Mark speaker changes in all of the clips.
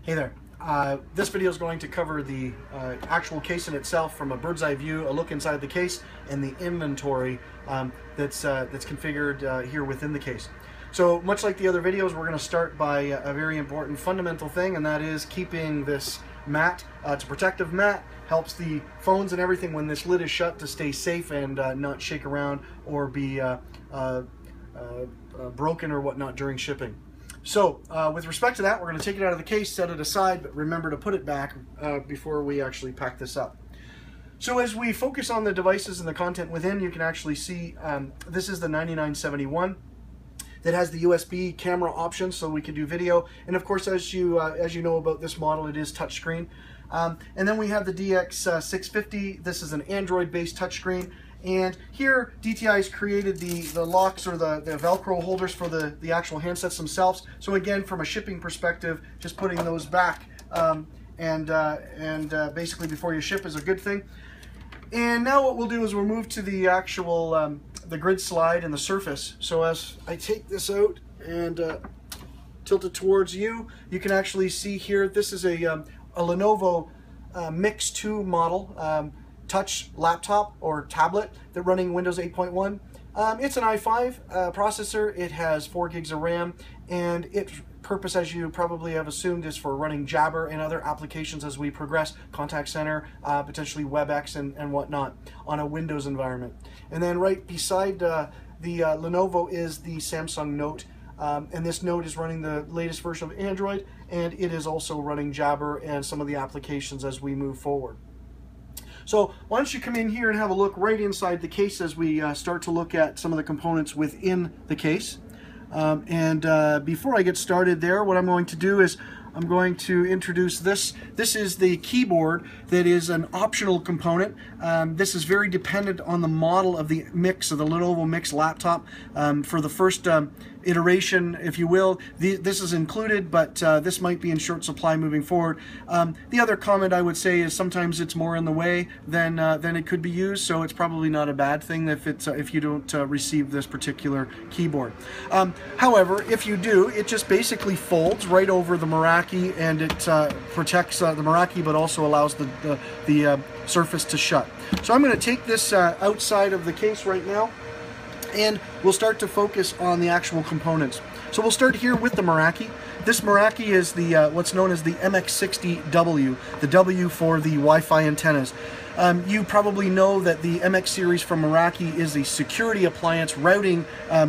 Speaker 1: Hey there. This video is going to cover the actual case in itself from a bird's eye view, a look inside the case, and the inventory that's configured here within the case. So much like the other videos, we're going to start by a very important fundamental thing, and that is keeping this mat. It's a protective mat, helps the phones and everything when this lid is shut to stay safe and not shake around or be broken or whatnot during shipping. So with respect to that, we're going to take it out of the case, set it aside, but remember to put it back before we actually pack this up. So as we focus on the devices and the content within, you can actually see this is the 9971 that has the USB camera option, so we can do video. And of course, as you know about this model, it is touchscreen. And then we have the DX650. This is an Android-based touchscreen. And here, DTI has created the locks or the Velcro holders for the actual handsets themselves. So again, from a shipping perspective, just putting those back basically before you ship is a good thing. And now what we'll do is we'll move to the actual the grid slide and the surface. So as I take this out and tilt it towards you, you can actually see here, this is a Lenovo Mix 2 model. Touch laptop or tablet that running Windows 8.1. It's an i5 processor. It has 4 gigs of RAM, and its purpose, as you probably have assumed, is for running Jabber and other applications as we progress, contact center, potentially WebEx and whatnot on a Windows environment. And then right beside the Lenovo is the Samsung Note. And this Note is running the latest version of Android, and it is also running Jabber and some of the applications as we move forward. So why don't you come in here and have a look right inside the case as we start to look at some of the components within the case. Before I get started there, what I'm going to do is I'm going to introduce this. This is the keyboard that is an optional component. This is very dependent on the model of the Mix, of the Lenovo Mix laptop. For the first iteration, if you will, this is included, but this might be in short supply moving forward. The other comment I would say is sometimes it's more in the way than it could be used, so it's probably not a bad thing if you don't receive this particular keyboard. However, if you do, it just basically folds right over the Meraki, and it protects the Meraki, but also allows the surface to shut. So I'm going to take this outside of the case right now, and we'll start to focus on the actual components. So we'll start here with the Meraki. This Meraki is the what's known as the MX60W, the W for the Wi-Fi antennas. You probably know that the MX series from Meraki is a security appliance routing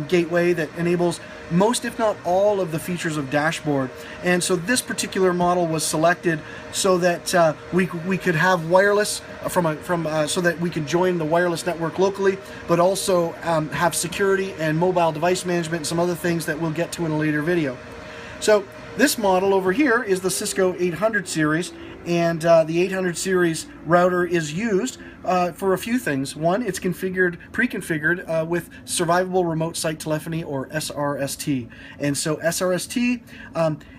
Speaker 1: gateway that enables most, if not all, of the features of dashboard. And so this particular model was selected so that we could have wireless so that we could join the wireless network locally, but also have security and mobile device management and some other things that we'll get to in a later video. So this model over here is the Cisco 800 series, and the 800 series router is used for a few things. One, it's pre-configured with survivable remote site telephony, or SRST. And so SRST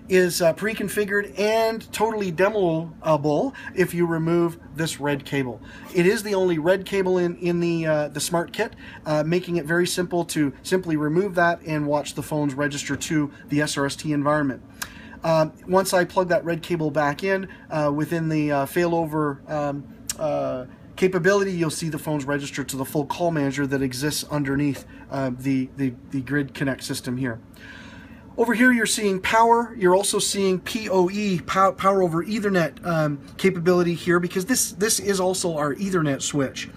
Speaker 1: is pre-configured and totally demoable if you remove this red cable. It is the only red cable in the Smart Kit, making it very simple to simply remove that and watch the phones register to the SRST environment. Once I plug that red cable back in within the failover capability, you'll see the phones register to the full call manager that exists underneath the Grid Connect system here. Over here you're seeing power. You're also seeing PoE, power over Ethernet capability here, because this is also our Ethernet switch.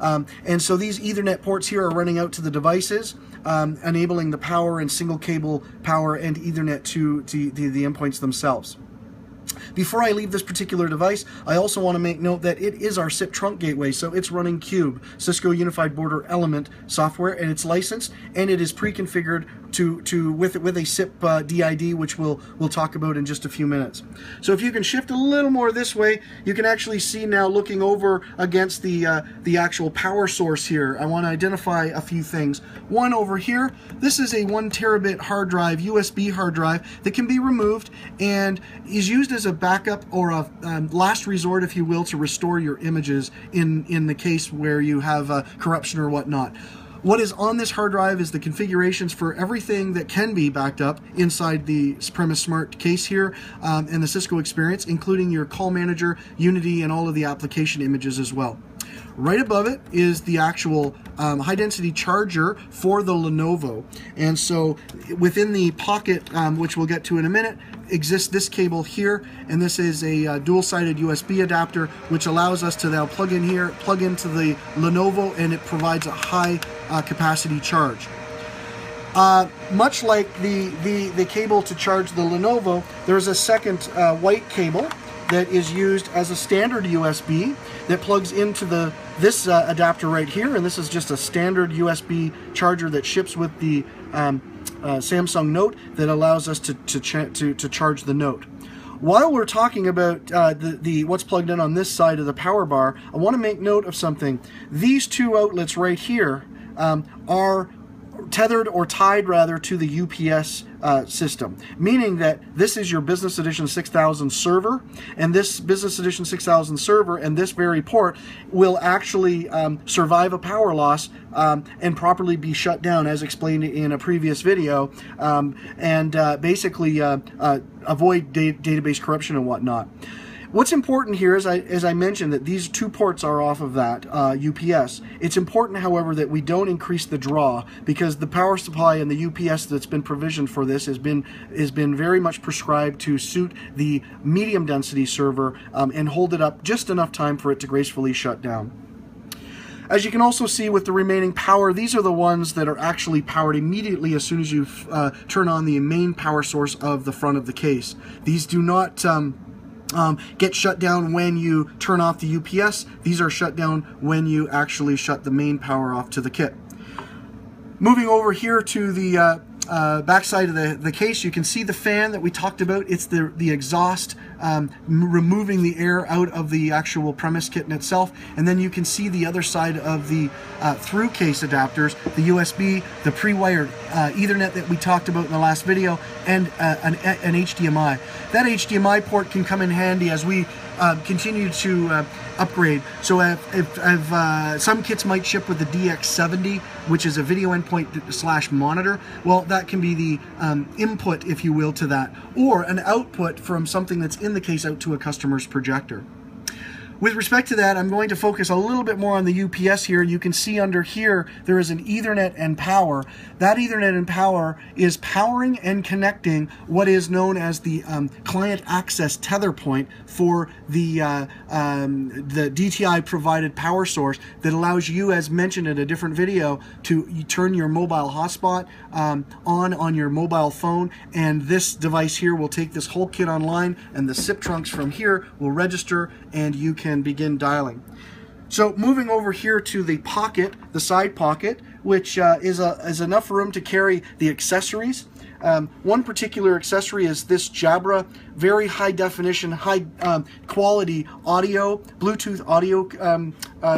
Speaker 1: And so these Ethernet ports here are running out to the devices, enabling the power and single cable power and Ethernet to the endpoints themselves. Before I leave this particular device, I also want to make note that it is our SIP trunk gateway, so it's running Cube, Cisco Unified Border Element software, and it's licensed, and it is pre-configured with a SIP DID, which we'll talk about in just a few minutes. So if you can shift a little more this way, you can actually see now, looking over against the actual power source here, I want to identify a few things. One over here, this is a 1 terabit hard drive, USB hard drive, that can be removed and is used as a backup or a last resort, if you will, to restore your images in the case where you have corruption or whatnot. What is on this hard drive is the configurations for everything that can be backed up inside the Premise Smart case here and the Cisco Xperience, including your call manager, Unity, and all of the application images as well. Right above it is the actual high-density charger for the Lenovo. And so within the pocket, which we'll get to in a minute, exists this cable here, and this is a dual-sided USB adapter, which allows us to now plug in here, plug into the Lenovo, and it provides a high capacity charge. Much like the cable to charge the Lenovo, there's a second white cable that is used as a standard USB that plugs into this adapter right here, and this is just a standard USB charger that ships with the Samsung Note that allows us to charge the Note. While we're talking about what's plugged in on this side of the power bar, I want to make note of something. These two outlets right here are tethered or tied rather to the UPS system, meaning that this is your Business Edition 6000 server, and this Business Edition 6000 server and this very port will actually survive a power loss and properly be shut down as explained in a previous video, and basically avoid database corruption and whatnot. What's important here is, as I mentioned, that these two ports are off of that UPS. It's important, however, that we don't increase the draw, because the power supply and the UPS that's been provisioned for this has been very much prescribed to suit the medium density server and hold it up just enough time for it to gracefully shut down. As you can also see with the remaining power, these are the ones that are actually powered immediately as soon as you turn on the main power source of the front of the case. These do not get shut down when you turn off the UPS. These are shut down when you actually shut the main power off to the kit. Moving over here to the backside of the case, you can see the fan that we talked about. It's the exhaust removing the air out of the actual premise kit in itself, and then you can see the other side of the through case adapters, the USB, the pre-wired Ethernet that we talked about in the last video, and an HDMI. That HDMI port can come in handy as we continue to upgrade. So if some kits might ship with the DX70, which is a video endpoint slash monitor, well, that can be the input, if you will, to that, or an output from something that's in the case out to a customer's projector. With respect to that, I'm going to focus a little bit more on the UPS here. You can see under here there is an Ethernet and power. That Ethernet and power is powering and connecting what is known as the client access tether point for the DTI provided power source that allows you, as mentioned in a different video, to turn your mobile hotspot on your mobile phone, and this device here will take this whole kit online, and the SIP trunks from here will register and you can begin dialing. So moving over here to the pocket, the side pocket, which is enough room to carry the accessories. One particular accessory is this Jabra, very high definition, high quality audio, Bluetooth audio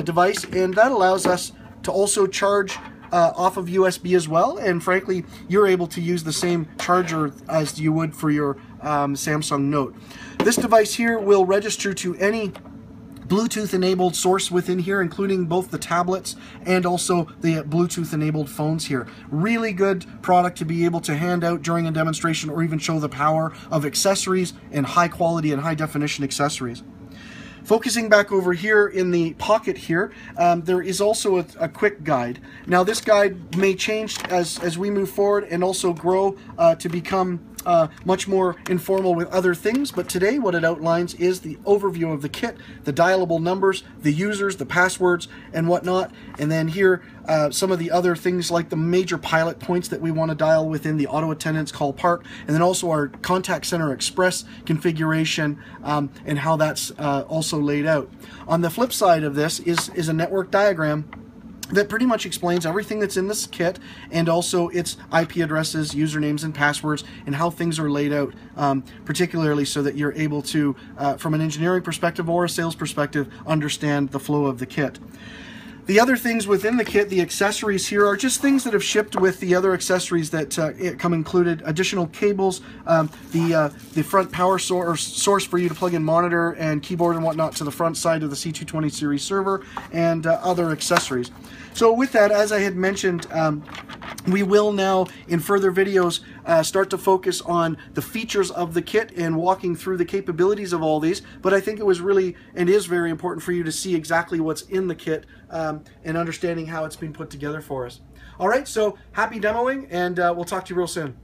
Speaker 1: device, and that allows us to also charge off of USB as well, and frankly you're able to use the same charger as you would for your Samsung Note. This device here will register to any Bluetooth enabled source within here, including both the tablets and also the Bluetooth enabled phones here. Really good product to be able to hand out during a demonstration or even show the power of accessories and high quality and high definition accessories. Focusing back over here in the pocket here, there is also a quick guide. Now this guide may change as we move forward and also grow to become much more informal with other things, but today what it outlines is the overview of the kit, the dialable numbers, the users, the passwords, and whatnot, and then here some of the other things like the major pilot points that we want to dial within the auto attendance call part, and then also our contact center express configuration and how that's also laid out. On the flip side of this is a network diagram that pretty much explains everything that's in this kit, and also its IP addresses, usernames, and passwords, and how things are laid out, particularly so that you're able to, from an engineering perspective or a sales perspective, understand the flow of the kit. The other things within the kit, the accessories here, are just things that have shipped with the other accessories that come included. Additional cables, the front power source for you to plug in monitor and keyboard and whatnot to the front side of the C220 series server, and other accessories. So with that, as I had mentioned, we will now, in further videos, start to focus on the features of the kit and walking through the capabilities of all these. But I think it was really, and is very important for you to see exactly what's in the kit and understanding how it's been put together for us. All right, so happy demoing, and we'll talk to you real soon.